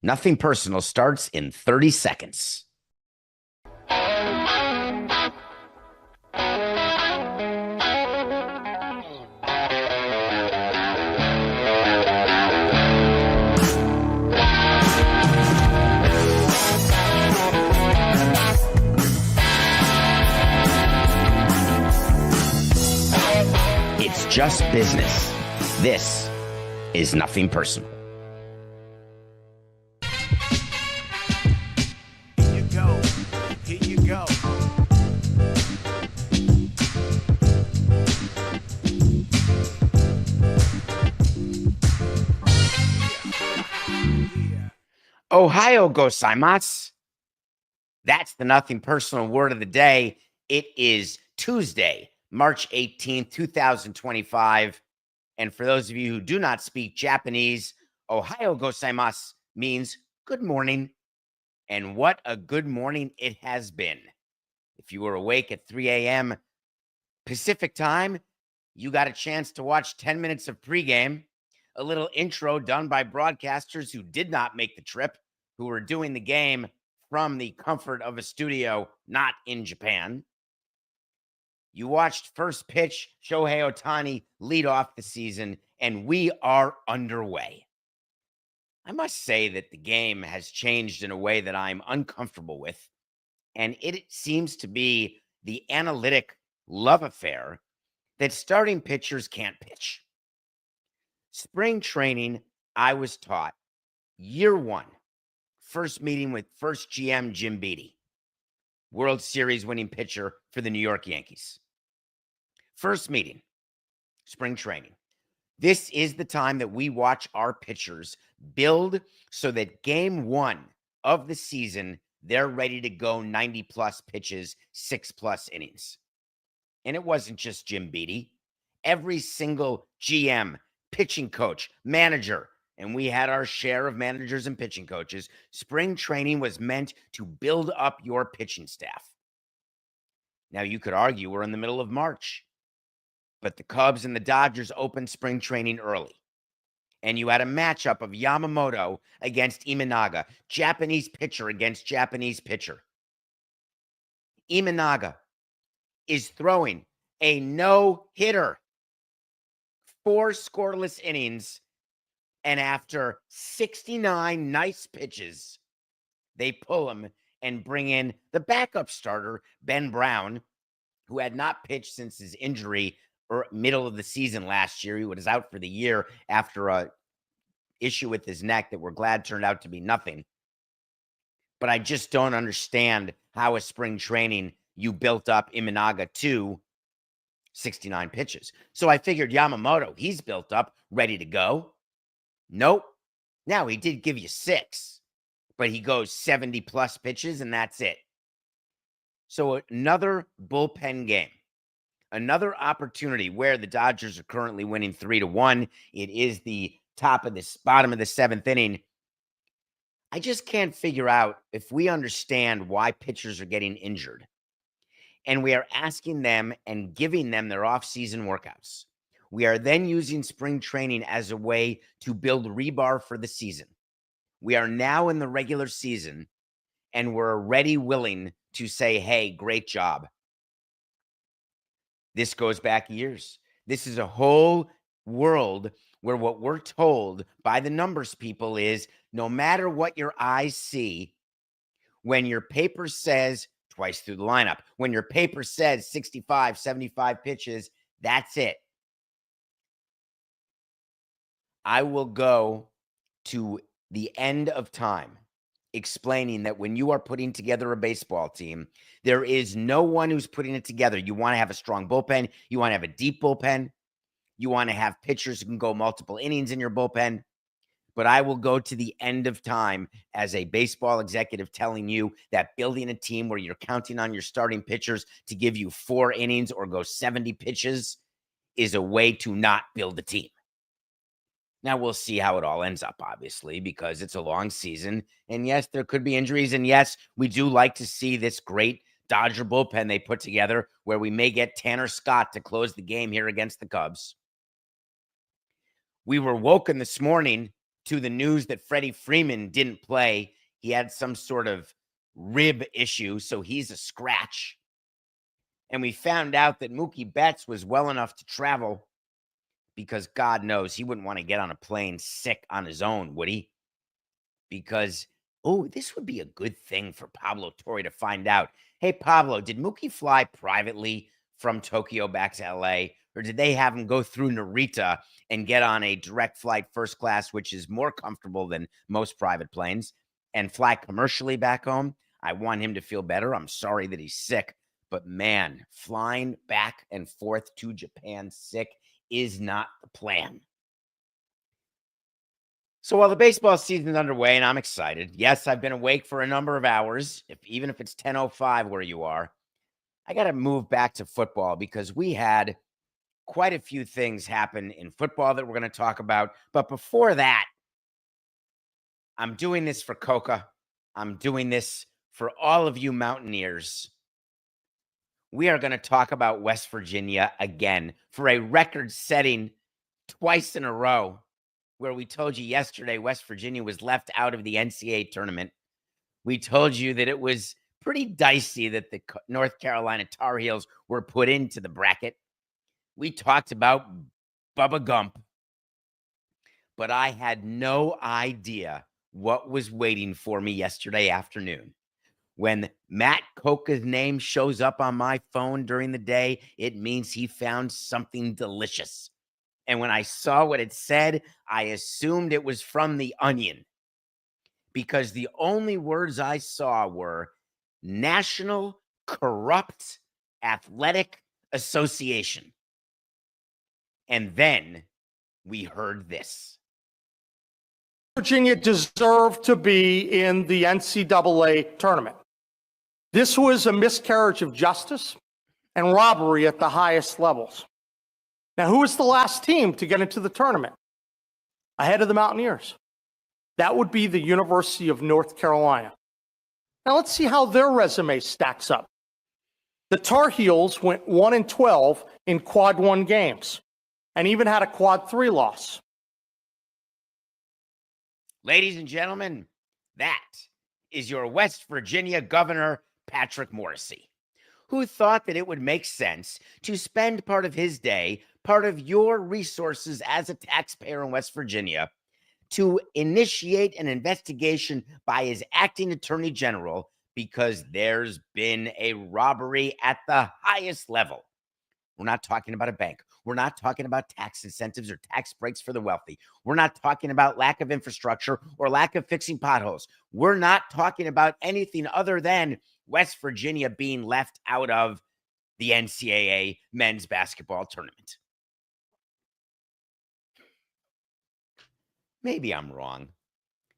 Nothing Personal starts in 30 seconds. It's just business. This is Nothing Personal. Here you go. Ohio gozaimasu. That's the Nothing Personal word of the day. It is Tuesday, March 18th, 2025. And for those of you who do not speak Japanese, Ohio gozaimasu means good morning. And what a good morning it has been. If you were awake at 3 a.m. Pacific time, you got a chance to watch 10 minutes of pregame, a little intro done by broadcasters who did not make the trip, who were doing the game from the comfort of a studio not in Japan. You watched first pitch, Shohei Ohtani lead off the season, and we are underway. I must say that the game has changed in a way that I'm uncomfortable with, and it seems to be the analytic love affair that starting pitchers can't pitch. Spring training, I was taught, year one, first meeting with first GM Jim Beattie, World Series winning pitcher for the New York Yankees. First meeting, spring training. This is the time that we watch our pitchers build so that game one of the season, they're ready to go 90-plus pitches, 6+ innings. And it wasn't just Jim Beattie. Every single GM, pitching coach, manager, and we had our share of managers and pitching coaches, spring training was meant to build up your pitching staff. Now, you could argue we're in the middle of March. But the Cubs and the Dodgers opened spring training early. And you had a matchup of Yamamoto against Imanaga, Japanese pitcher against Japanese pitcher. Imanaga is throwing a no-hitter, 4 scoreless innings, and after 69 nice pitches, they pull him and bring in the backup starter, Ben Brown, who had not pitched since his injury or middle of the season last year. He was out for the year after a issue with his neck that we're glad turned out to be nothing. But I just don't understand how a spring training you built up Imanaga to 69 pitches. So I figured Yamamoto, he's built up, ready to go. Nope. Now, he did give you 6, but he goes 70+ pitches, and that's it. So another bullpen game. Another opportunity where the Dodgers are currently winning 3-1. It is the bottom of the 7th inning. I just can't figure out if we understand why pitchers are getting injured. And we are asking them and giving them their off-season workouts. We are then using spring training as a way to build rebar for the season. We are now in the regular season, and we're already willing to say, hey, great job. This goes back years. This is a whole world where what we're told by the numbers people is no matter what your eyes see, when your paper says twice through the lineup, when your paper says 65, 75 pitches, that's it. I will go to the end of time explaining that when you are putting together a baseball team, there is no one who's putting it together. You want to have a strong bullpen. You want to have a deep bullpen. You want to have pitchers who can go multiple innings in your bullpen. But I will go to the end of time as a baseball executive telling you that building a team where you're counting on your starting pitchers to give you 4 innings or go 70 pitches is a way to not build a team. Now, we'll see how it all ends up, obviously, because it's a long season. And yes, there could be injuries. And yes, we do like to see this great Dodger bullpen they put together where we may get Tanner Scott to close the game here against the Cubs. We were woken this morning to the news that Freddie Freeman didn't play. He had some sort of rib issue, so he's a scratch. And we found out that Mookie Betts was well enough to travel because God knows he wouldn't want to get on a plane sick on his own, would he? Because, oh, this would be a good thing for Pablo Torre to find out. Hey, Pablo, did Mookie fly privately from Tokyo back to LA? Or did they have him go through Narita and get on a direct flight first class, which is more comfortable than most private planes, and fly commercially back home? I want him to feel better. I'm sorry that he's sick. But man, flying back and forth to Japan sick is not the plan. So while the baseball season's underway and I'm excited, yes, I've been awake for a number of hours, even if it's 10:05 where you are, I got to move back to football because we had quite a few things happen in football that we're going to talk about. But before that, I'm doing this for Coca. I'm doing this for all of you Mountaineers. We are going to talk about West Virginia again for a record-setting twice in a row, where we told you yesterday West Virginia was left out of the NCAA tournament. We told you that it was pretty dicey that the North Carolina Tar Heels were put into the bracket. We talked about Bubba Gump, but I had no idea what was waiting for me yesterday afternoon. When Matt Coca's name shows up on my phone during the day, it means he found something delicious. And when I saw what it said, I assumed it was from The Onion, because the only words I saw were National Corrupt Athletic Association. And then we heard this. Virginia deserved to be in the NCAA tournament. This was a miscarriage of justice and robbery at the highest levels. Now, who was the last team to get into the tournament ahead of the Mountaineers? That would be the University of North Carolina. Now, let's see how their resume stacks up. The Tar Heels went 1-12 in quad 1 games and even had a quad 3 loss. Ladies and gentlemen, that is your West Virginia Governor, Patrick Morrisey, who thought that it would make sense to spend part of his day, part of your resources as a taxpayer in West Virginia, to initiate an investigation by his acting attorney general because there's been a robbery at the highest level. We're not talking about a bank. We're not talking about tax incentives or tax breaks for the wealthy. We're not talking about lack of infrastructure or lack of fixing potholes. We're not talking about anything other than West Virginia being left out of the NCAA men's basketball tournament. Maybe I'm wrong.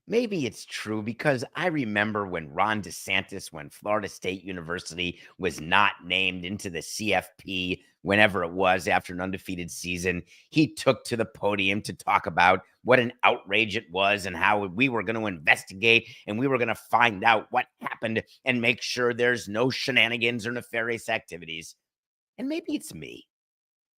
Maybe it's true, because I remember when Ron DeSantis, when Florida State University was not named into the CFP, whenever it was after an undefeated season, he took to the podium to talk about what an outrage it was and how we were going to investigate and we were going to find out what happened and make sure there's no shenanigans or nefarious activities. And maybe it's me.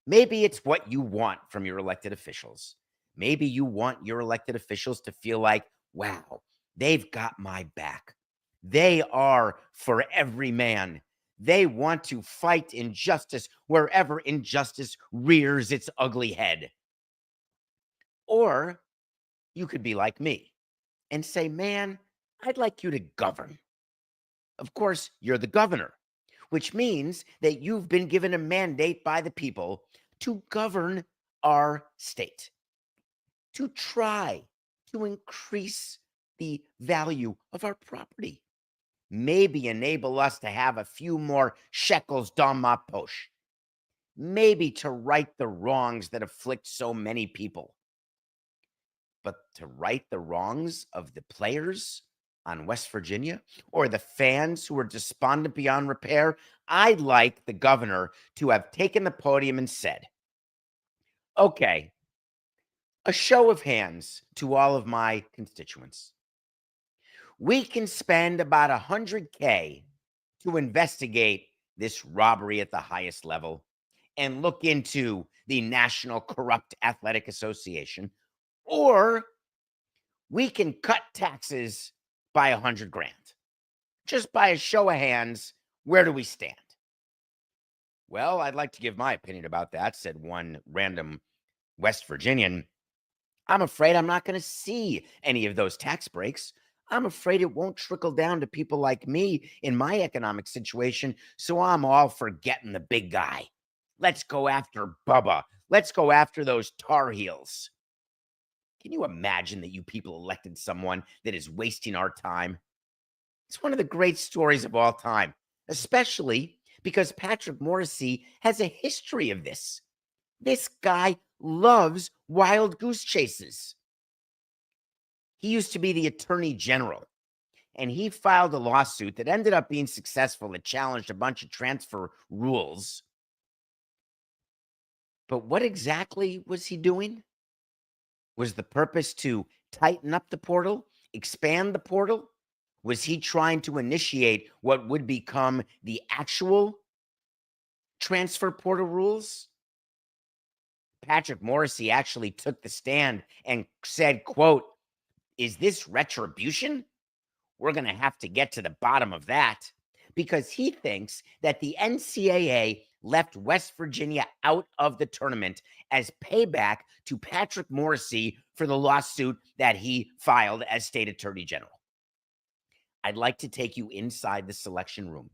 Maybe it's what you want from your elected officials. Maybe you want your elected officials to feel like, wow, they've got my back. They are for every man. They want to fight injustice wherever injustice rears its ugly head. Or you could be like me and say, man, I'd like you to govern. Of course, you're the governor, which means that you've been given a mandate by the people to govern our state, to try to increase the value of our property, maybe enable us to have a few more shekels dans ma poche, maybe to right the wrongs that afflict so many people. But to right the wrongs of the players on West Virginia or the fans who are despondent beyond repair, I'd like the governor to have taken the podium and said, okay, a show of hands to all of my constituents. We can spend about $100K to investigate this robbery at the highest level and look into the National Corrupt Athletic Association. Or we can cut taxes by 100 grand. Just by a show of hands, where do we stand? Well, I'd like to give my opinion about that, said one random West Virginian. I'm afraid I'm not going to see any of those tax breaks. I'm afraid it won't trickle down to people like me in my economic situation, so I'm all for getting the big guy. Let's go after Bubba. Let's go after those Tar Heels. Can you imagine that you people elected someone that is wasting our time? It's one of the great stories of all time, especially because Patrick Morrissey has a history of this. This guy loves wild goose chases. He used to be the attorney general, and he filed a lawsuit that ended up being successful that challenged a bunch of transfer rules. But what exactly was he doing? Was the purpose to tighten up the portal, expand the portal? Was he trying to initiate what would become the actual transfer portal rules? Patrick Morrissey actually took the stand and said, quote, "Is this retribution? We're going to have to get to the bottom of that," because he thinks that the NCAA left West Virginia out of the tournament as payback to Patrick Morrissey for the lawsuit that he filed as state attorney general. I'd like to take you inside the selection room.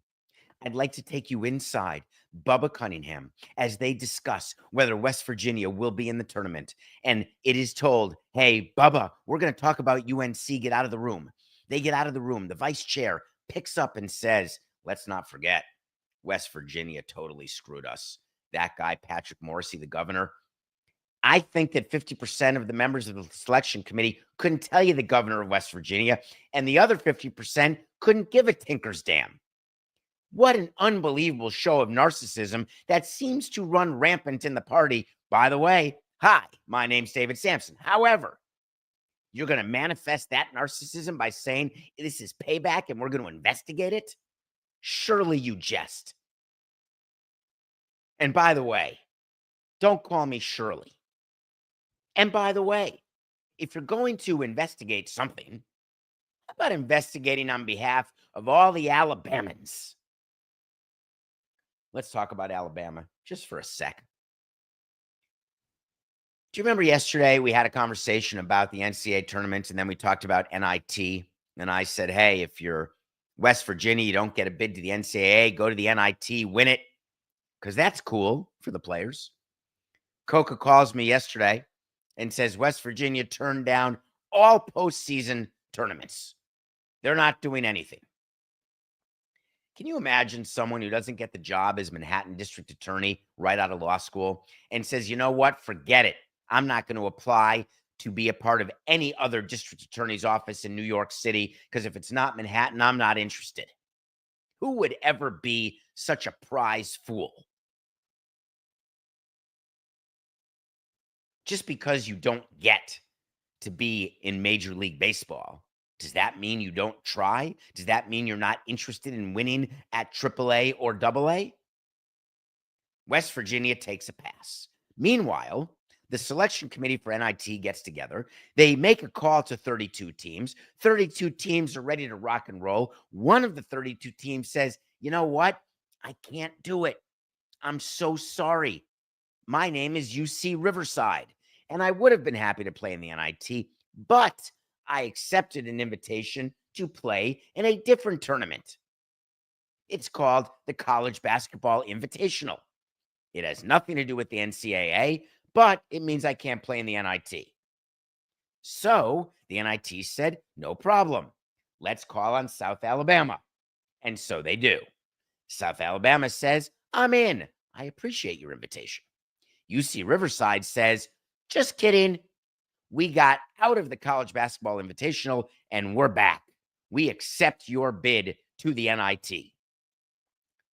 I'd like to take you inside Bubba Cunningham as they discuss whether West Virginia will be in the tournament. And it is told, hey, Bubba, we're going to talk about UNC. Get out of the room. They get out of the room. The vice chair picks up and says, let's not forget, West Virginia totally screwed us. That guy, Patrick Morrissey, the governor. I think that 50% of the members of the selection committee couldn't tell you the governor of West Virginia, and the other 50% couldn't give a tinker's damn. What an unbelievable show of narcissism that seems to run rampant in the party. By the way, hi, my name's David Samson. However, you're going to manifest that narcissism by saying this is payback and we're going to investigate it? Surely you jest. And by the way, don't call me Shirley. And by the way, if you're going to investigate something, how about investigating on behalf of all the Alabamans? Let's talk about Alabama just for a sec. Do you remember yesterday we had a conversation about the NCAA tournament, and then we talked about NIT, and I said, hey, if you're West Virginia, you don't get a bid to the NCAA, go to the NIT, win it, because that's cool for the players. Coca calls me yesterday and says West Virginia turned down all postseason tournaments. They're not doing anything. Can you imagine someone who doesn't get the job as Manhattan District Attorney right out of law school and says, you know what, forget it. I'm not going to apply to be a part of any other district attorney's office in New York City because if it's not Manhattan, I'm not interested. Who would ever be such a prize fool? Just because you don't get to be in Major League Baseball, does that mean you don't try? Does that mean you're not interested in winning at AAA or AA? West Virginia takes a pass. Meanwhile, the selection committee for NIT gets together. They make a call to 32 teams. 32 teams are ready to rock and roll. One of the 32 teams says, you know what? I can't do it. I'm so sorry. My name is UC Riverside, and I would have been happy to play in the NIT, but I accepted an invitation to play in a different tournament. It's called the College Basketball Invitational. It has nothing to do with the NCAA, but it means I can't play in the NIT. So the NIT said, no problem. Let's call on South Alabama. And so they do. South Alabama says, I'm in. I appreciate your invitation. UC Riverside says, just kidding. We got out of the College Basketball Invitational and we're back. We accept your bid to the NIT.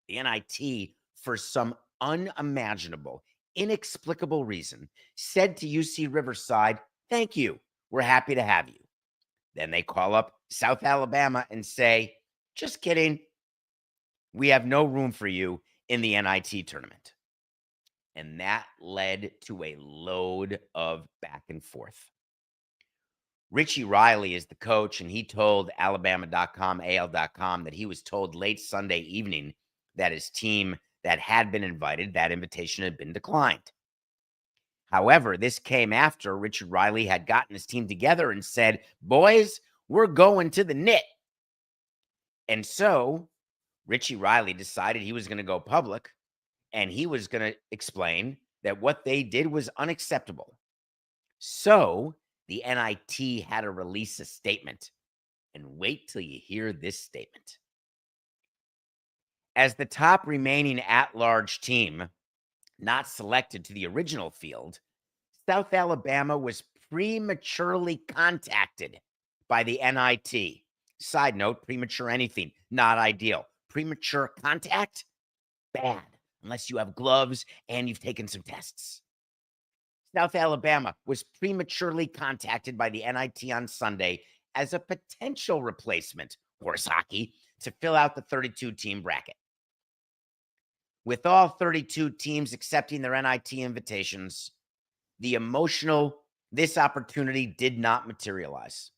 The NIT, for some unimaginable, inexplicable reason, said to UC Riverside, thank you. We're happy to have you. Then they call up South Alabama and say, just kidding. We have no room for you in the NIT tournament. And that led to a load of back and forth. Richie Riley is the coach, and he told Alabama.com, AL.com, that he was told late Sunday evening that his team that had been invited, that invitation had been declined. However, this came after Richard Riley had gotten his team together and said, boys, we're going to the knit. And so Richie Riley decided he was going to go public, and he was going to explain that what they did was unacceptable. So the NIT had to release a statement. And wait till you hear this statement. As the top remaining at-large team not selected to the original field, South Alabama was prematurely contacted by the NIT. Side note, premature anything, not ideal. Premature contact, bad, unless you have gloves and you've taken some tests. South Alabama was prematurely contacted by the NIT on Sunday as a potential replacement, horse hockey, to fill out the 32-team bracket. With all 32 teams accepting their NIT invitations, this opportunity did not materialize.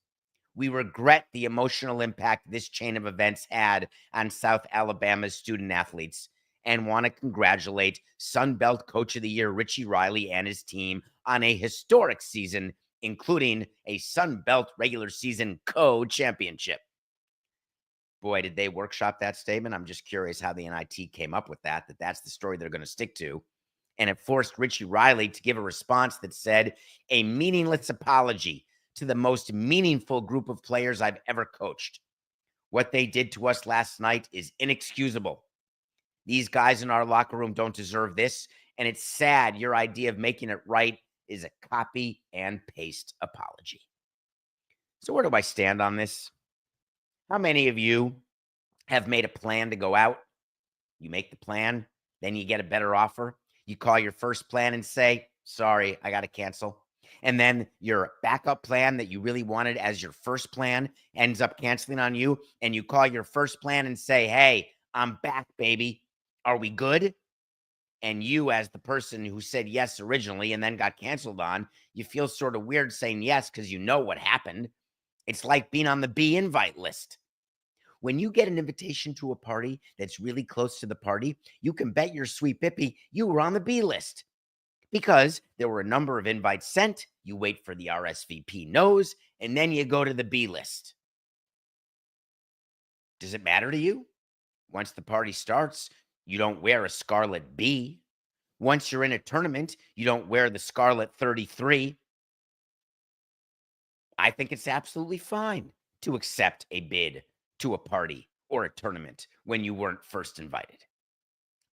We regret the emotional impact this chain of events had on South Alabama's student athletes and want to congratulate Sun Belt Coach of the Year Richie Riley and his team on a historic season, including a Sun Belt regular season co-championship. Boy, did they workshop that statement. I'm just curious how the NIT came up with that's the story they're going to stick to. And it forced Richie Riley to give a response that said, a meaningless apology to the most meaningful group of players I've ever coached. What they did to us last night is inexcusable. These guys in our locker room don't deserve this, and it's sad your idea of making it right is a copy and paste apology. So where do I stand on this? How many of you have made a plan to go out? You make the plan, then you get a better offer. You call your first plan and say, sorry, I got to cancel. And then your backup plan that you really wanted as your first plan ends up canceling on you. And you call your first plan and say, hey, I'm back, baby. Are we good? And you, as the person who said yes originally and then got canceled on, you feel sort of weird saying yes because you know what happened. It's like being on the B invite list. When you get an invitation to a party that's really close to the party, you can bet your sweet Bippy you were on the B list because there were a number of invites sent. You wait for the RSVP no's, and then you go to the B list. Does it matter to you? Once the party starts, you don't wear a scarlet B. Once you're in a tournament, you don't wear the scarlet 33. I think it's absolutely fine to accept a bid to a party or a tournament when you weren't first invited.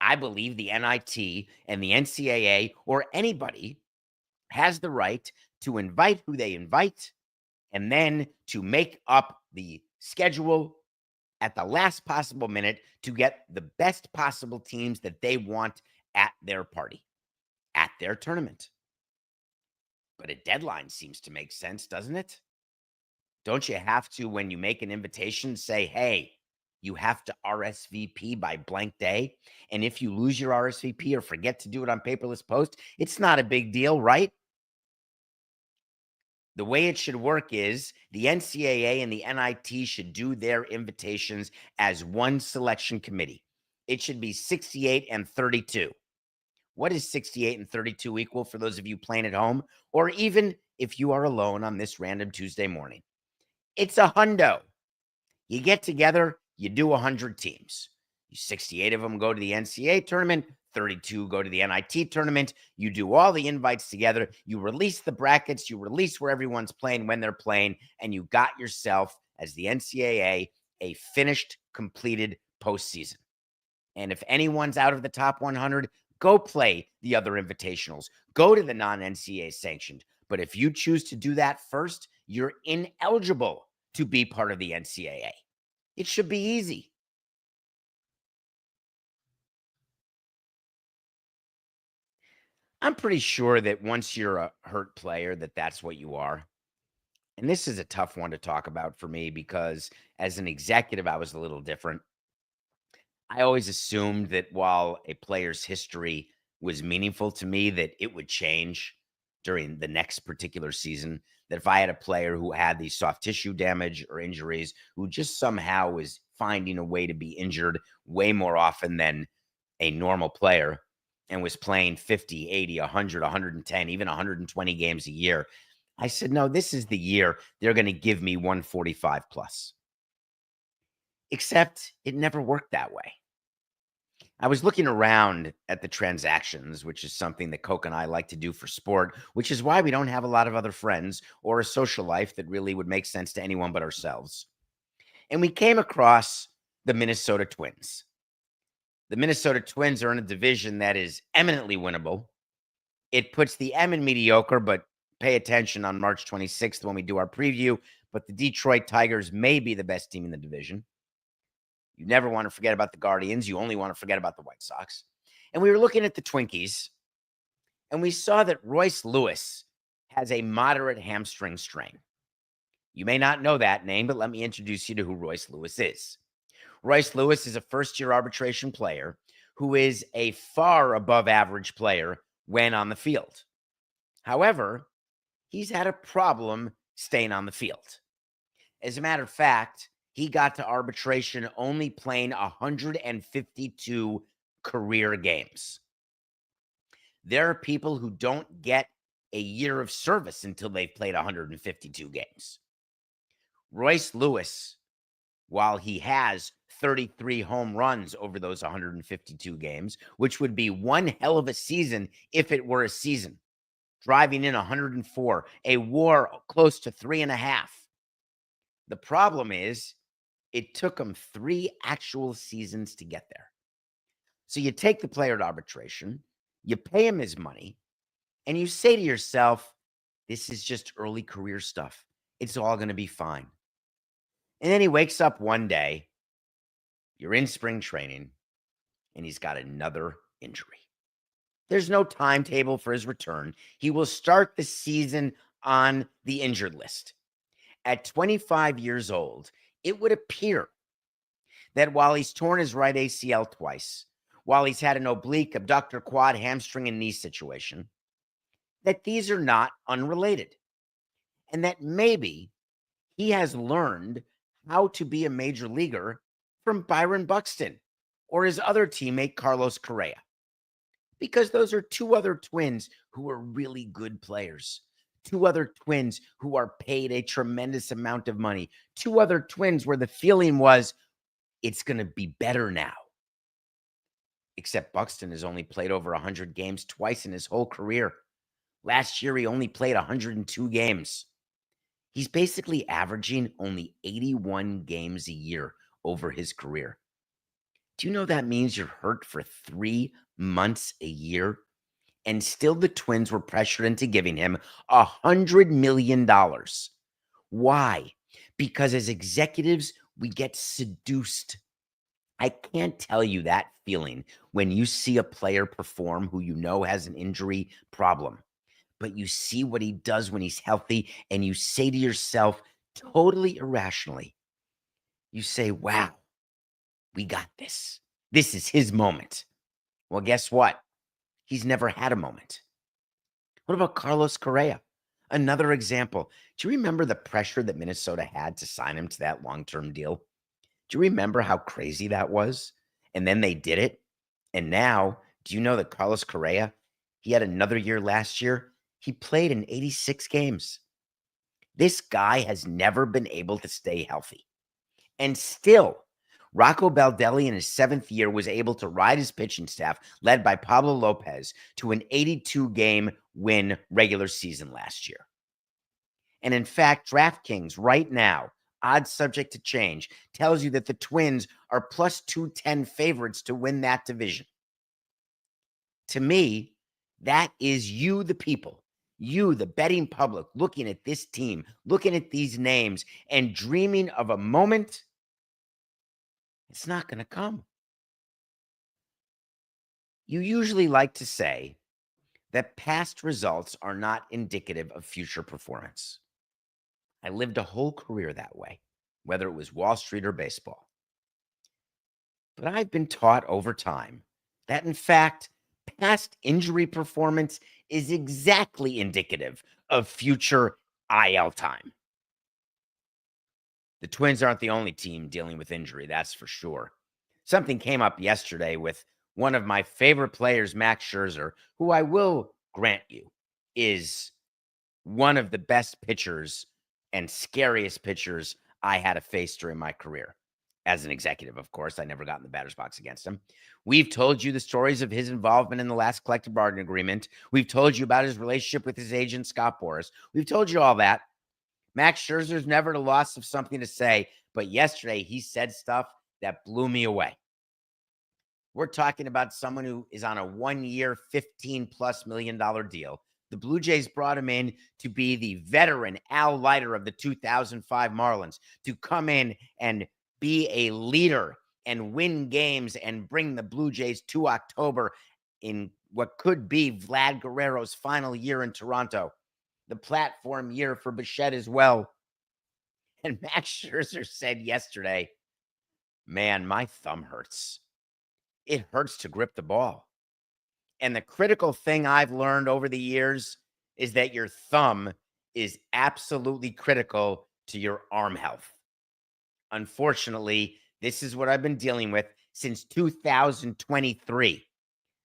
I believe the NIT and the NCAA or anybody has the right to invite who they invite and then to make up the schedule at the last possible minute to get the best possible teams that they want at their party, at their tournament. But a deadline seems to make sense, doesn't it? Don't you have to, when you make an invitation, say, hey, you have to RSVP by blank day? And if you lose your RSVP or forget to do it on paperless post, it's not a big deal, right? The way it should work is the NCAA and the NIT should do their invitations as one selection committee. It should be 68 and 32. What is 68 and 32 equal for those of you playing at home? Or even if you are alone on this random Tuesday morning? It's a hundo. You get together, you do 100 teams. 68 of them go to the NCAA tournament, 32 go to the NIT tournament. You do all the invites together. You release the brackets. You release where everyone's playing, when they're playing, and you got yourself, as the NCAA, a finished, completed postseason. And if anyone's out of the top 100, go play the other invitationals. Go to the non-NCAA sanctioned. But if you choose to do that first, you're ineligible to be part of the NCAA. It should be easy. I'm pretty sure that once you're a hurt player, that's what you are. And this is a tough one to talk about for me because as an executive, I was a little different. I always assumed that while a player's history was meaningful to me, that it would change. during the next particular season, that if I had a player who had the soft tissue damage or injuries, who just somehow was finding a way to be injured way more often than a normal player and was playing 50, 80, 100, 110, even 120 games a year, I said, no, this is the year they're going to give me 145 plus. Except it never worked that way. I was looking around at the transactions, which is something that Coke and I like to do for sport, which is why we don't have a lot of other friends or a social life that really would make sense to anyone but ourselves. And we came across the Minnesota Twins. The Minnesota Twins are in a division that is eminently winnable. It puts the M in mediocre, but pay attention on March 26th when we do our preview. But the Detroit Tigers may be the best team in the division. You never want to forget about the Guardians. You only want to forget about the White Sox. And we were looking at the Twinkies, and we saw that Royce Lewis has a moderate hamstring strain. You may not know that name, but let me introduce you to who Royce Lewis is. Royce Lewis is a first-year arbitration player who is a far above average player when on the field. However, he's had a problem staying on the field. As a matter of fact, he got to arbitration only playing 152 career games. There are people who don't get a year of service until they've played 152 games. Royce Lewis, while he has 33 home runs over those 152 games, which would be one hell of a season if it were a season, driving in 104, a WAR close to 3.5. The problem is, it took him 3 actual seasons to get there. So you take the player to arbitration, you pay him his money, and you say to yourself, this is just early career stuff. It's all going to be fine. And then he wakes up one day, you're in spring training, and he's got another injury. There's no timetable for his return. He will start the season on the injured list. At 25 years old, it would appear that while he's torn his right ACL twice, while he's had an oblique, abductor, quad, hamstring, and knee situation, that these are not unrelated. And that maybe he has learned how to be a major leaguer from Byron Buxton or his other teammate, Carlos Correa. Because those are 2 other Twins who are really good players. 2 other Twins who are paid a tremendous amount of money. 2 other Twins where the feeling was, it's going to be better now. Except Buxton has only played over 100 games twice in his whole career. Last year, he only played 102 games. He's basically averaging only 81 games a year over his career. Do you know that means you're hurt for 3 months a year? And still the Twins were pressured into giving him $100 million. Why? Because as executives, we get seduced. I can't tell you that feeling when you see a player perform who you know has an injury problem, but you see what he does when he's healthy, and you say to yourself, totally irrationally, you say, wow, we got this. This is his moment. Well, guess what? He's never had a moment. What about Carlos Correa? Another example. Do you remember the pressure that Minnesota had to sign him to that long-term deal? Do you remember how crazy that was? And then they did it. And now, do you know that Carlos Correa, he had another year last year? He played in 86 games. This guy has never been able to stay healthy. And still, Rocco Baldelli in his 7th year was able to ride his pitching staff, led by Pablo Lopez, to an 82-game win regular season last year. And in fact, DraftKings right now, odds subject to change, tells you that the Twins are plus 210 favorites to win that division. To me, that is you, the people, you, the betting public, looking at this team, looking at these names, and dreaming of a moment. It's not going to come. You usually like to say that past results are not indicative of future performance. I lived a whole career that way, whether it was Wall Street or baseball. But I've been taught over time that, in fact, past injury performance is exactly indicative of future IL time. The Twins aren't the only team dealing with injury, that's for sure. Something came up yesterday with one of my favorite players, Max Scherzer, who I will grant you is one of the best pitchers and scariest pitchers I had to face during my career. As an executive, of course, I never got in the batter's box against him. We've told you the stories of his involvement in the last collective bargaining agreement. We've told you about his relationship with his agent, Scott Boras. We've told you all that. Max Scherzer's never at a loss of something to say, but yesterday he said stuff that blew me away. We're talking about someone who is on a 1-year, $15+ million deal. The Blue Jays brought him in to be the veteran Al Leiter of the 2005 Marlins, to come in and be a leader and win games and bring the Blue Jays to October in what could be Vlad Guerrero's final year in Toronto, the platform year for Bichette as well. And Max Scherzer said yesterday, man, my thumb hurts. It hurts to grip the ball. And the critical thing I've learned over the years is that your thumb is absolutely critical to your arm health. Unfortunately, this is what I've been dealing with since 2023.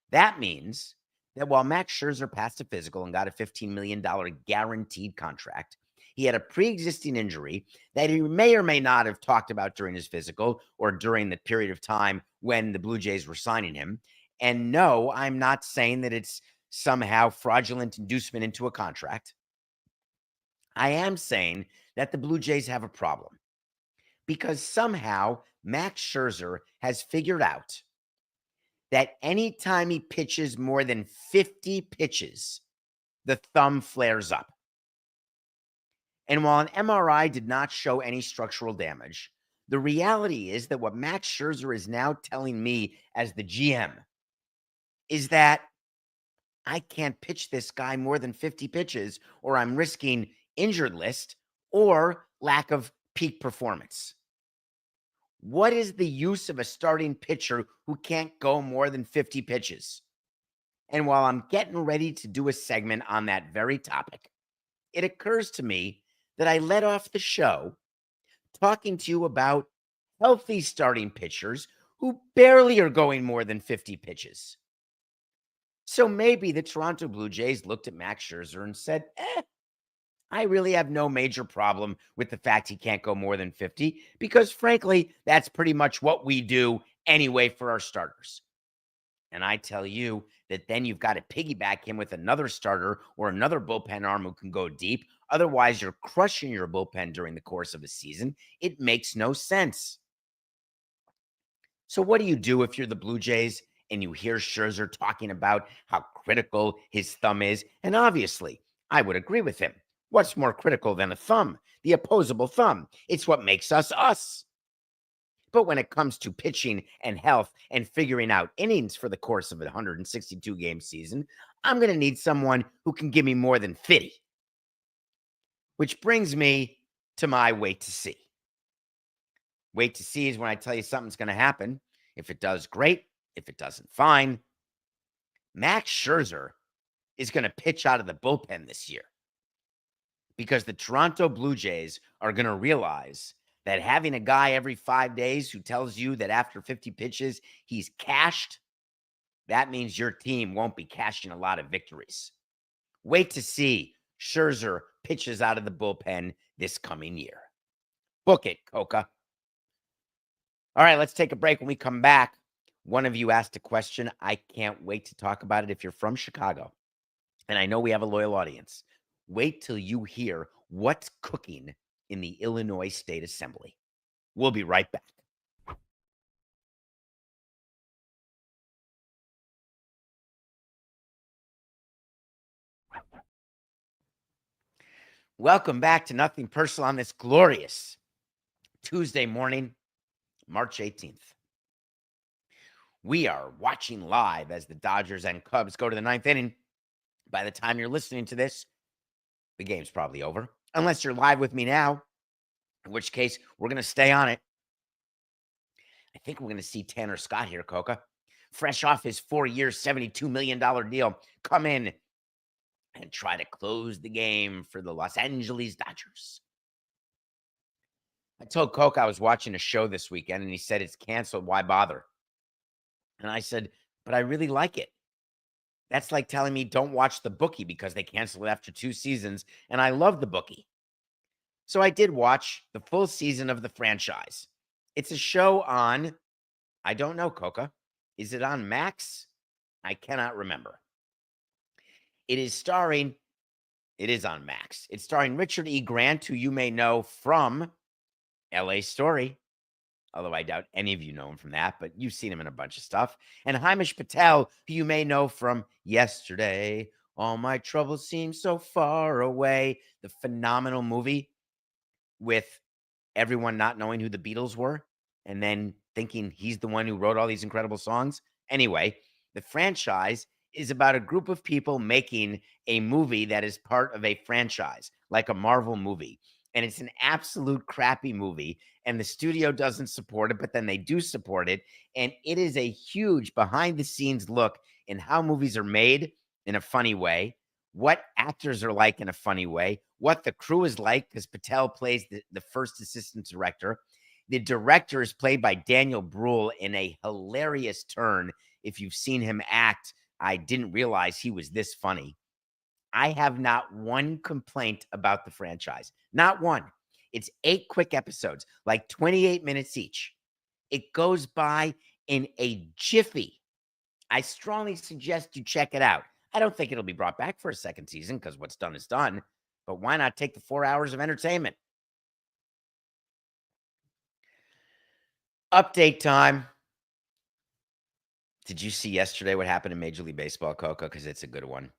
That means that while Max Scherzer passed a physical and got a $15 million guaranteed contract, he had a pre-existing injury that he may or may not have talked about during his physical or during the period of time when the Blue Jays were signing him. And no, I'm not saying that it's somehow fraudulent inducement into a contract. I am saying that the Blue Jays have a problem because somehow Max Scherzer has figured out that anytime he pitches more than 50 pitches, the thumb flares up. And while an MRI did not show any structural damage, the reality is that what Max Scherzer is now telling me as the GM is that I can't pitch this guy more than 50 pitches or I'm risking injured list or lack of peak performance. What is the use of a starting pitcher who can't go more than 50 pitches? And while I'm getting ready to do a segment on that very topic, it occurs to me that I led off the show talking to you about healthy starting pitchers who barely are going more than 50 pitches. So maybe the Toronto Blue Jays looked at Max Scherzer and said, I really have no major problem with the fact he can't go more than 50 because, frankly, that's pretty much what we do anyway for our starters. And I tell you that then you've got to piggyback him with another starter or another bullpen arm who can go deep. Otherwise, you're crushing your bullpen during the course of a season. It makes no sense. So what do you do if you're the Blue Jays and you hear Scherzer talking about how critical his thumb is? And obviously, I would agree with him. What's more critical than a thumb? The opposable thumb. It's what makes us us. But when it comes to pitching and health and figuring out innings for the course of a 162-game season, I'm going to need someone who can give me more than 50. Which brings me to my wait to see. Wait to see is when I tell you something's going to happen. If it does, great. If it doesn't, fine. Max Scherzer is going to pitch out of the bullpen this year because the Toronto Blue Jays are going to realize that having a guy every 5 days who tells you that after 50 pitches, he's cashed, that means your team won't be cashing a lot of victories. Wait to see Scherzer pitches out of the bullpen this coming year. Book it, Coca. All right, let's take a break. When we come back, one of you asked a question. I can't wait to talk about it. If you're from Chicago, and I know we have a loyal audience, wait till you hear what's cooking in the Illinois State Assembly. We'll be right back. Welcome back to Nothing Personal on this glorious Tuesday morning, March 18th. We are watching live as the Dodgers and Cubs go to the 9th inning. By the time you're listening to this, the game's probably over. Unless you're live with me now, in which case we're going to stay on it. I think we're going to see Tanner Scott here, Coca. Fresh off his 4-year, $72 million deal. Come in and try to close the game for the Los Angeles Dodgers. I told Coke I was watching a show this weekend, and he said it's canceled. Why bother? And I said, but I really like it. That's like telling me don't watch The Bookie because they canceled it after 2 seasons, and I love The Bookie. So I did watch the full season of the franchise. It's a show on, I don't know, Coca. Is it on Max? I cannot remember. It is on Max. It's starring Richard E. Grant, who you may know from LA Story, although I doubt any of you know him from that, but you've seen him in a bunch of stuff. And Hamish Patel, who you may know from Yesterday, All My Troubles Seem So Far Away, the phenomenal movie with everyone not knowing who the Beatles were and then thinking he's the one who wrote all these incredible songs. Anyway, the franchise is about a group of people making a movie that is part of a franchise, like a Marvel movie. And it's an absolute crappy movie, and the studio doesn't support it, but then they do support it. And it is a huge behind-the-scenes look in how movies are made in a funny way, what actors are like in a funny way, what the crew is like, because Patel plays the first assistant director. The director is played by Daniel Bruhl in a hilarious turn. If you've seen him act, I didn't realize he was this funny. I have not one complaint about the franchise. Not one. It's 8 quick episodes, like 28 minutes each. It goes by in a jiffy. I strongly suggest you check it out. I don't think it'll be brought back for a second season because what's done is done. But why not take the 4 hours of entertainment? Update time. Did you see yesterday what happened in Major League Baseball, Coca? Because it's a good one.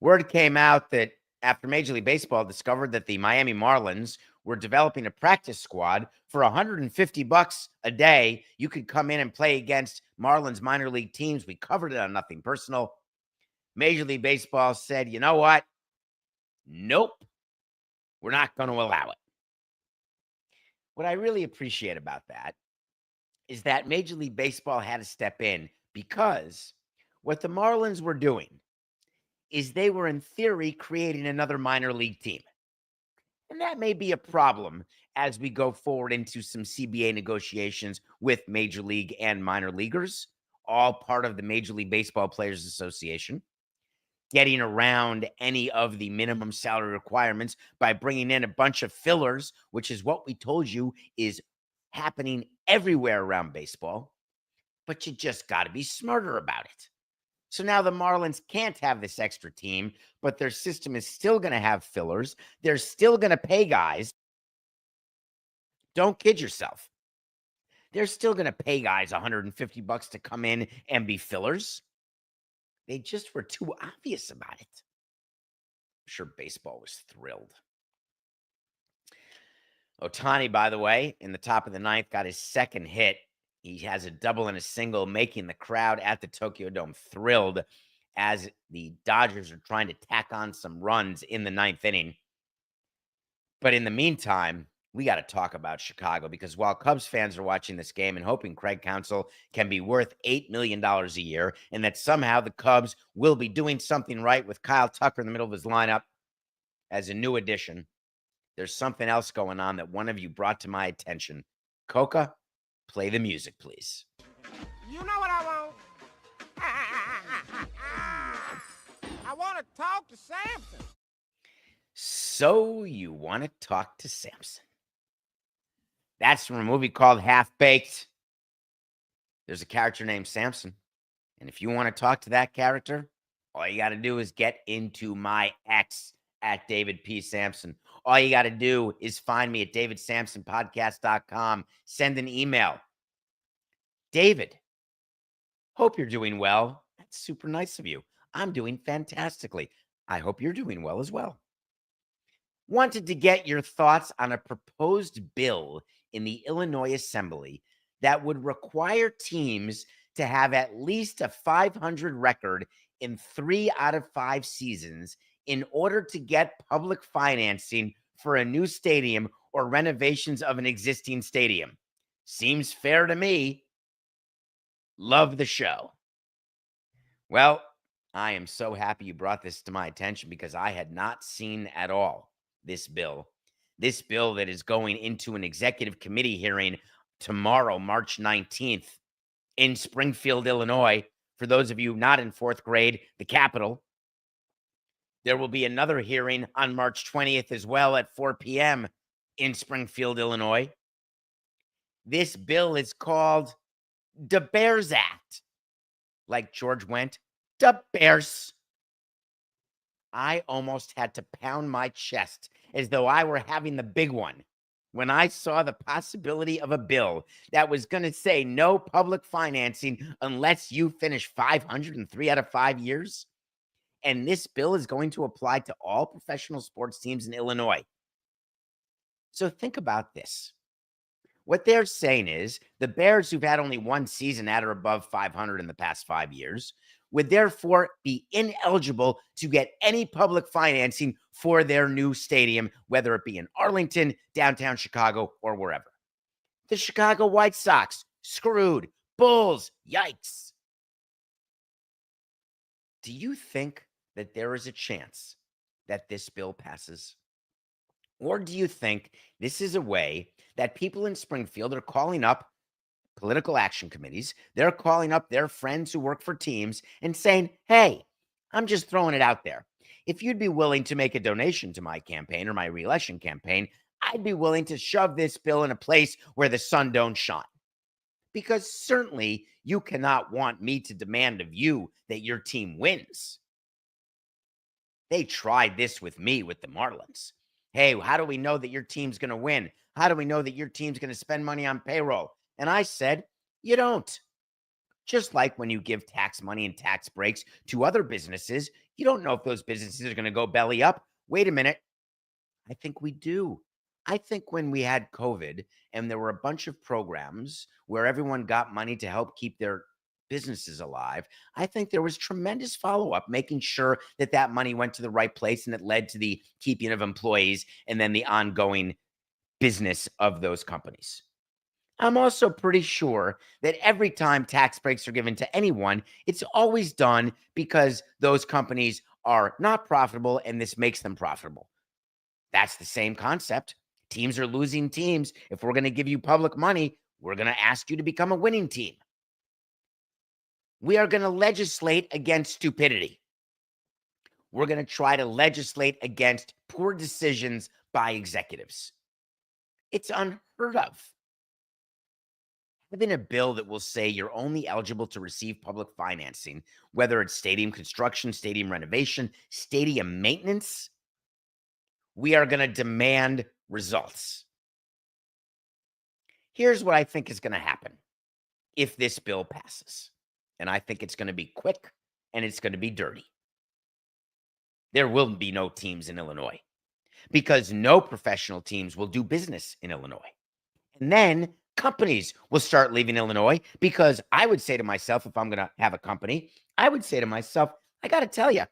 Word came out that after Major League Baseball discovered that the Miami Marlins were developing a practice squad for $150 a day, you could come in and play against Marlins minor league teams. We covered it on Nothing Personal. Major League Baseball said, you know what? Nope, we're not going to allow it. What I really appreciate about that is that Major League Baseball had to step in, because what the Marlins were doing is they were, in theory, creating another minor league team. And that may be a problem as we go forward into some CBA negotiations with Major League and minor leaguers, all part of the Major League Baseball Players Association, getting around any of the minimum salary requirements by bringing in a bunch of fillers, which is what we told you is happening everywhere around baseball. But you just got to be smarter about it. So now the Marlins can't have this extra team, but their system is still going to have fillers. They're still going to pay guys. Don't kid yourself. They're still going to pay guys $150 to come in and be fillers. They just were too obvious about it. I'm sure baseball was thrilled. Ohtani, by the way, in the top of the ninth, got his second hit. He has a double and a single, making the crowd at the Tokyo Dome thrilled as the Dodgers are trying to tack on some runs in the ninth inning. But in the meantime, we got to talk about Chicago, because while Cubs fans are watching this game and hoping Craig Counsell can be worth $8 million a year and that somehow the Cubs will be doing something right with Kyle Tucker in the middle of his lineup as a new addition, there's something else going on that one of you brought to my attention. Coca, play the music, please. You know what I want? I want to talk to Samson. So you want to talk to Samson. That's from a movie called Half Baked. There's a character named Samson. And if you want to talk to that character, all you got to do is get into my X at David P. Samson. All you got to do is find me at davidsamsonpodcast.com. Send an email. David, hope you're doing well. That's super nice of you. I'm doing fantastically. I hope you're doing well as well. Wanted to get your thoughts on a proposed bill in the Illinois Assembly that would require teams to have at least a 500 record in 3 out of 5 seasons in order to get public financing for a new stadium or renovations of an existing stadium. Seems fair to me. Love the show. Well, I am so happy you brought this to my attention because I had not seen at all this bill. This bill that is going into an executive committee hearing tomorrow, March 19th, in Springfield, Illinois. For those of you not in fourth grade, the capital. There will be another hearing on March 20th as well at 4 p.m. in Springfield, Illinois. This bill is called the Bears Act. Like George went, the Bears. I almost had to pound my chest as though I were having the big one when I saw the possibility of a bill that was going to say no public financing unless you finish 500 in 3 out of 5 years. And this bill is going to apply to all professional sports teams in Illinois. So think about this. What they're saying is the Bears, who've had only one season at or above 500 in the past 5 years, would therefore be ineligible to get any public financing for their new stadium, whether it be in Arlington, downtown Chicago, or wherever. The Chicago White Sox, screwed. Bulls, yikes. Do you think that there is a chance that this bill passes? Or do you think this is a way that people in Springfield are calling up political action committees? They're calling up their friends who work for teams and saying, hey, I'm just throwing it out there. If you'd be willing to make a donation to my campaign or my reelection campaign, I'd be willing to shove this bill in a place where the sun don't shine. Because certainly you cannot want me to demand of you that your team wins. They tried this with me with the Marlins. Hey, how do we know that your team's going to win? How do we know that your team's going to spend money on payroll? And I said, you don't. Just like when you give tax money and tax breaks to other businesses, you don't know if those businesses are going to go belly up. Wait a minute. I think we do. I think when we had COVID and there were a bunch of programs where everyone got money to help keep their businesses alive, I think there was tremendous follow-up, making sure that that money went to the right place and it led to the keeping of employees and then the ongoing business of those companies. I'm also pretty sure that every time tax breaks are given to anyone, it's always done because those companies are not profitable and this makes them profitable. That's the same concept. Teams are losing teams. If we're going to give you public money, we're going to ask you to become a winning team. We are going to legislate against stupidity. We're going to try to legislate against poor decisions by executives. It's unheard of. Having a bill that will say you're only eligible to receive public financing, whether it's stadium construction, stadium renovation, stadium maintenance, we are going to demand results. Here's what I think is going to happen if this bill passes. And I think it's going to be quick and it's going to be dirty. There will be no teams in Illinois because no professional teams will do business in Illinois. And then companies will start leaving Illinois because I would say to myself, if I'm going to have a company, I would say to myself, I got to tell you,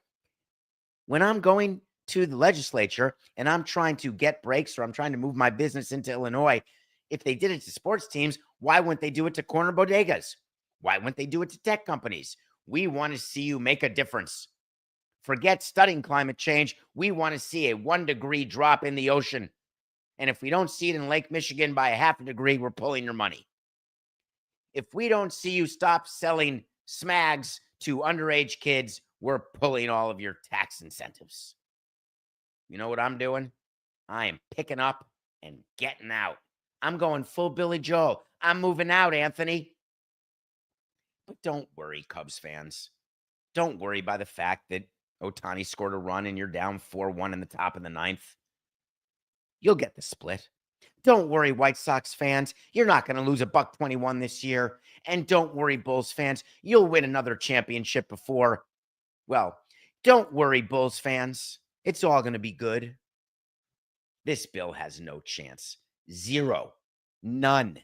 when I'm going to the legislature and I'm trying to get breaks or I'm trying to move my business into Illinois, if they did it to sports teams, why wouldn't they do it to corner bodegas? Why wouldn't they do it to tech companies? We want to see you make a difference. Forget studying climate change. We want to see a 1 degree drop in the ocean. And if we don't see it in Lake Michigan by a 0.5 degree, we're pulling your money. If we don't see you stop selling smags to underage kids, we're pulling all of your tax incentives. You know what I'm doing? I am picking up and getting out. I'm going full Billy Joel. I'm moving out, Anthony. But don't worry, Cubs fans. Don't worry by the fact that Ohtani scored a run and you're down 4-1 in the top of the 9th. You'll get the split. Don't worry, White Sox fans. You're not going to lose $1.21 this year. And don't worry, Bulls fans. You'll win another championship before. Well, don't worry, Bulls fans. It's all going to be good. This bill has no chance. Zero. None.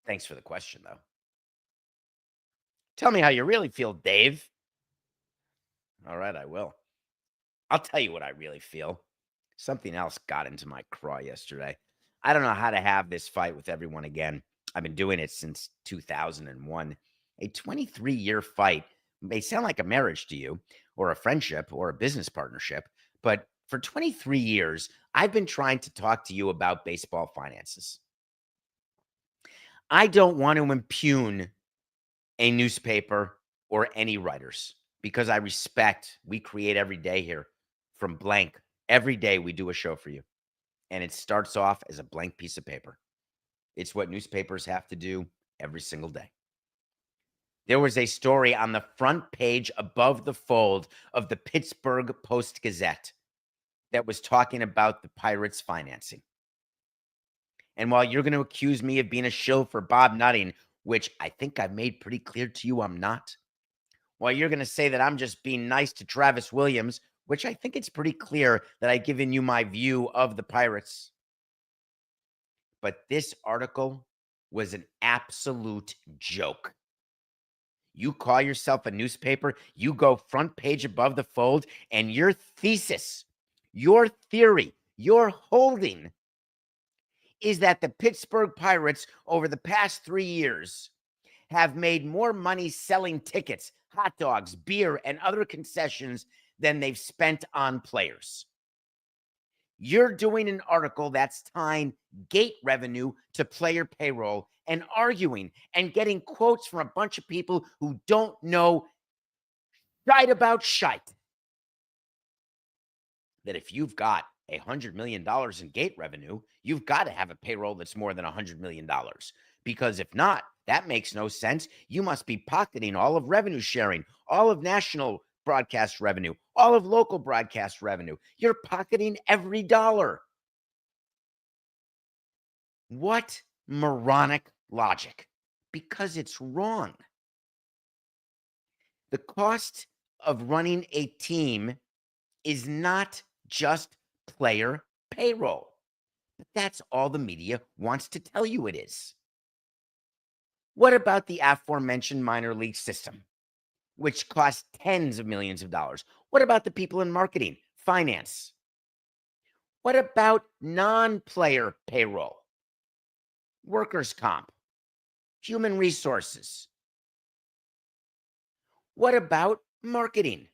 Thanks for the question, though. Tell me how you really feel, Dave. All right, I will. I'll tell you what I really feel. Something else got into my craw yesterday. I don't know how to have this fight with everyone again. I've been doing it since 2001. A 23-year fight may sound like a marriage to you, or a friendship, or a business partnership, but for 23 years, I've been trying to talk to you about baseball finances. I don't want to impugn a newspaper or any writers because I respect we create every day here from blank. Every day we do a show for you, and it starts off as a blank piece of paper. It's what newspapers have to do every single day. There was a story on the front page above the fold of the Pittsburgh Post-Gazette that was talking about the Pirates financing. And while you're going to accuse me of being a shill for Bob Nutting, which I think I've made pretty clear to you I'm not, while you're going to say that I'm just being nice to Travis Williams, which I think it's pretty clear that I've given you my view of the Pirates. But this article was an absolute joke. You call yourself a newspaper, you go front page above the fold, and your thesis, your theory, your holding is that the Pittsburgh Pirates over the past 3 years have made more money selling tickets, hot dogs, beer, and other concessions than they've spent on players. You're doing an article that's tying gate revenue to player payroll and arguing and getting quotes from a bunch of people who don't know shite about shite. That if you've got $100 million in gate revenue, you've got to have a payroll that's more than $100 million. Because if not, that makes no sense. You must be pocketing all of revenue sharing, all of national broadcast revenue, all of local broadcast revenue. You're pocketing every dollar. What moronic logic? Because it's wrong. The cost of running a team is not just player payroll. But that's all the media wants to tell you it is. What about the aforementioned minor league system, which costs tens of millions of dollars? What about the people in marketing, finance? What about non-player payroll, workers' comp, human resources? What about marketing?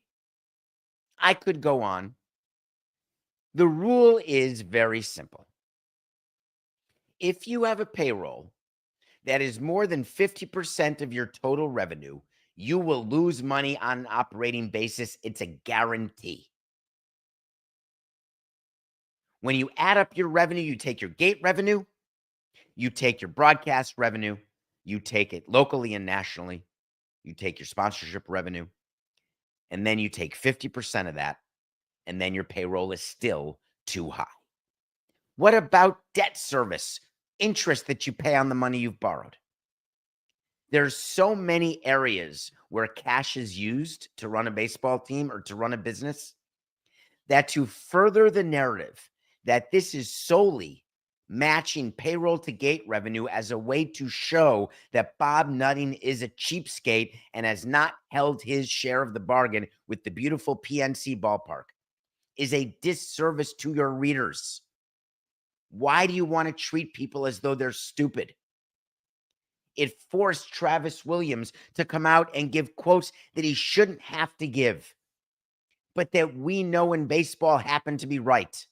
I could go on. The rule is very simple. If you have a payroll that is more than 50% of your total revenue, you will lose money on an operating basis. It's a guarantee. When you add up your revenue, you take your gate revenue, you take your broadcast revenue, you take it locally and nationally, you take your sponsorship revenue, and then you take 50% of that, and then your payroll is still too high. What about debt service, interest that you pay on the money you've borrowed? There's so many areas where cash is used to run a baseball team or to run a business that to further the narrative that this is solely matching payroll to gate revenue as a way to show that Bob Nutting is a cheapskate and has not held his share of the bargain with the beautiful PNC ballpark is a disservice to your readers. Why do you want to treat people as though they're stupid? It forced Travis Williams to come out and give quotes that he shouldn't have to give, but that we know in baseball happen to be right.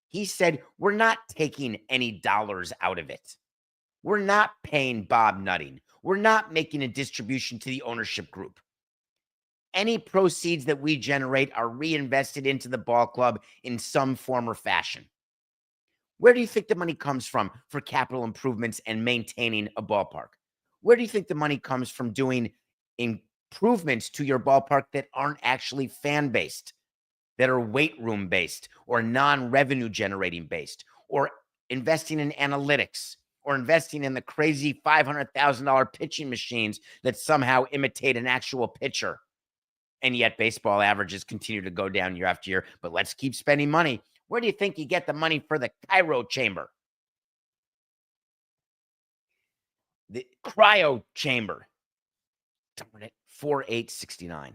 He said, we're not taking any dollars out of it. We're not paying Bob Nutting. We're not making a distribution to the ownership group. Any proceeds that we generate are reinvested into the ball club in some form or fashion. Where do you think the money comes from for capital improvements and maintaining a ballpark? Where do you think the money comes from doing improvements to your ballpark that aren't actually fan-based, that are weight room-based or non-revenue generating based, or investing in analytics, or investing in the crazy $500,000 pitching machines that somehow imitate an actual pitcher? And yet baseball averages continue to go down year after year, but let's keep spending money. Where do you think you get the money for the cryo chamber? The cryo chamber. Darn it, 4869.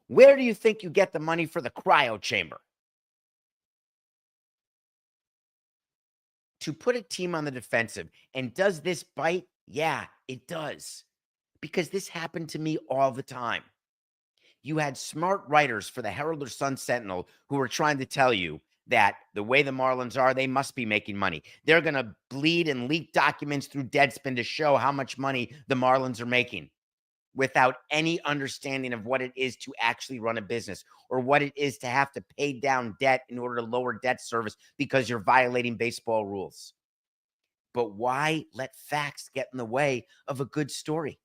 Where do you think you get the money for the cryo chamber? To put a team on the defensive. And does this bite? Yeah, it does. because this happened to me all the time. You had smart writers for the Herald or Sun Sentinel who were trying to tell you that the way the Marlins are, they must be making money. They're going to bleed and leak documents through Deadspin to show how much money the Marlins are making, without any understanding of what it is to actually run a business, or what it is to have to pay down debt in order to lower debt service because you're violating baseball rules. But why let facts get in the way of a good story?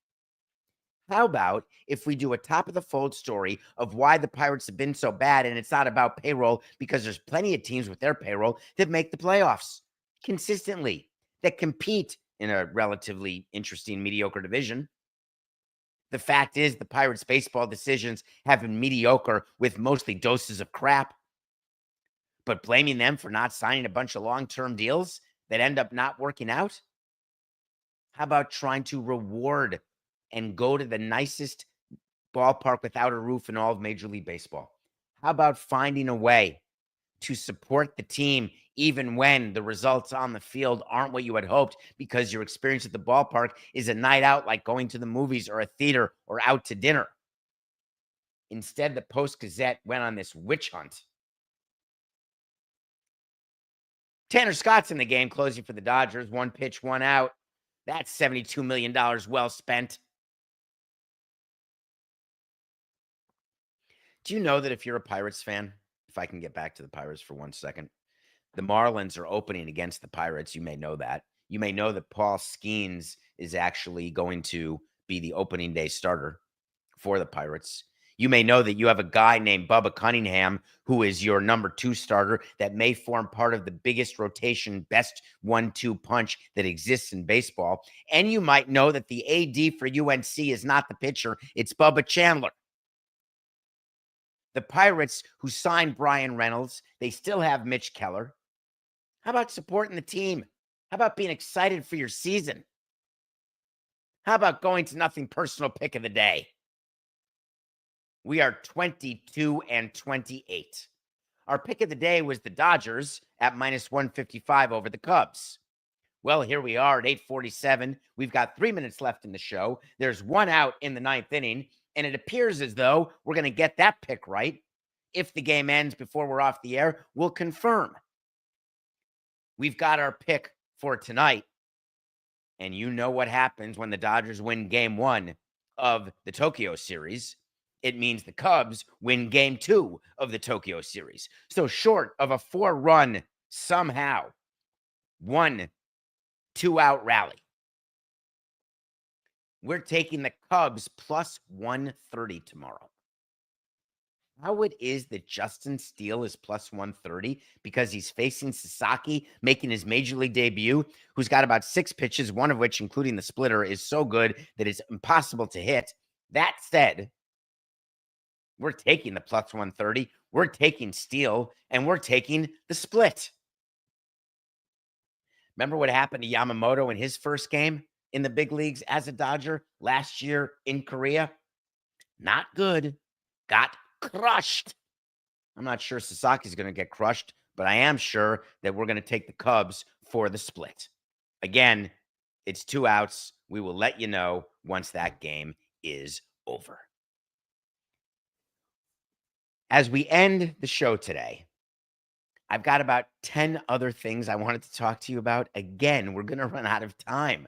How about if we do a top of the fold story of why the Pirates have been so bad, and it's not about payroll, because there's plenty of teams with their payroll that make the playoffs consistently, that compete in a relatively interesting, mediocre division. The fact is, the Pirates' baseball decisions have been mediocre with mostly doses of crap. But blaming them for not signing a bunch of long-term deals that end up not working out? How about trying to reward and go to the nicest ballpark without a roof in all of Major League Baseball? How about finding a way to support the team even when the results on the field aren't what you had hoped, because your experience at the ballpark is a night out like going to the movies or a theater or out to dinner? Instead, the Post-Gazette went on this witch hunt. Tanner Scott's in the game, closing for the Dodgers. 1 pitch, 1 out. That's $72 million well spent. Do you know that if you're a Pirates fan, if I can get back to the Pirates for 1 second, the Marlins are opening against the Pirates. You may know that. You may know that Paul Skeens is actually going to be the opening day starter for the Pirates. You may know that you have a guy named Bubba Cunningham, who is your number 2 starter, that may form part of the biggest rotation, best 1-2 punch that exists in baseball. And you might know that the AD for UNC is not the pitcher, it's Bubba Chandler. The Pirates, who signed Brian Reynolds, they still have Mitch Keller. How about supporting the team? How about being excited for your season? How about going to nothing personal pick of the day? We are 22-28. Our pick of the day was the Dodgers at -155 over the Cubs. Well, here we are at 8:47. We've got 3 minutes left in the show. There's 1 out in the 9th inning, and it appears as though we're going to get that pick right. If the game ends before we're off the air, we'll confirm. We've got our pick for tonight, and you know what happens when the Dodgers win Game 1 of the Tokyo Series. It means the Cubs win Game 2 of the Tokyo Series. So short of a 4-run, somehow, 1 2-out rally, we're taking the Cubs plus 130 tomorrow. How it is that Justin Steele is plus 130? Because he's facing Sasaki, making his major league debut, who's got about 6 pitches, one of which, including the splitter, is so good that it's impossible to hit. That said, we're taking the plus 130, we're taking Steele, and we're taking the split. Remember what happened to Yamamoto in his first game in the big leagues as a Dodger last year in Korea? Not good. Got crushed. I'm not sure Sasaki's going to get crushed, but I am sure that we're going to take the Cubs for the split. Again, it's 2 outs. We will let you know once that game is over. As we end the show today, I've got about 10 other things I wanted to talk to you about. Again, we're going to run out of time,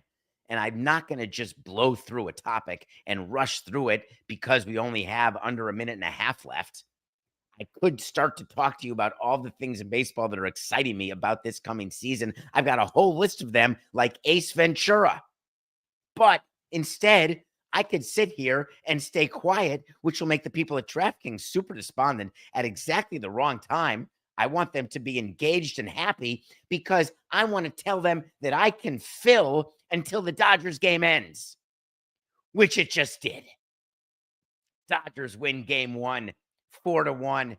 and I'm not going to just blow through a topic and rush through it because we only have under a minute and a half left. I could start to talk to you about all the things in baseball that are exciting me about this coming season. I've got a whole list of them like Ace Ventura. But instead, I could sit here and stay quiet, which will make the people at DraftKings super despondent at exactly the wrong time. I want them to be engaged and happy because I want to tell them that I can fill until the Dodgers game ends, which it just did. Dodgers win Game 1, 4-1.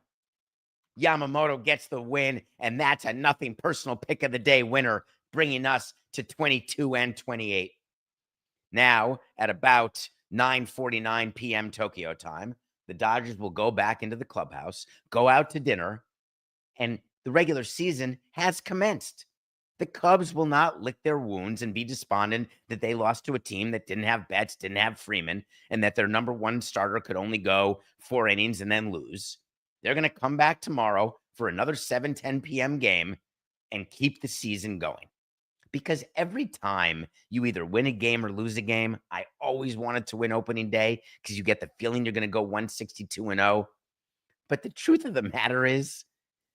Yamamoto gets the win, and that's a nothing personal pick of the day winner, bringing us to 22-28. Now, at about 9:49 p.m. Tokyo time, the Dodgers will go back into the clubhouse, go out to dinner, and the regular season has commenced. The Cubs will not lick their wounds and be despondent that they lost to a team that didn't have Betts, didn't have Freeman, and that their number one starter could only go 4 innings and then lose. They're going to come back tomorrow for another 7:10 p.m. game and keep the season going. Because every time you either win a game or lose a game, I always wanted to win opening day because you get the feeling you're going to go 162-0. But the truth of the matter is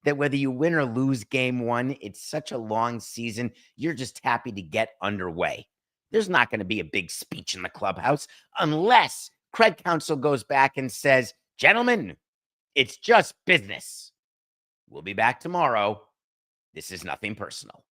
that whether you win or lose game one, it's such a long season. You're just happy to get underway. There's not going to be a big speech in the clubhouse unless Craig Counsell goes back and says, gentlemen, it's just business. We'll be back tomorrow. This is nothing personal.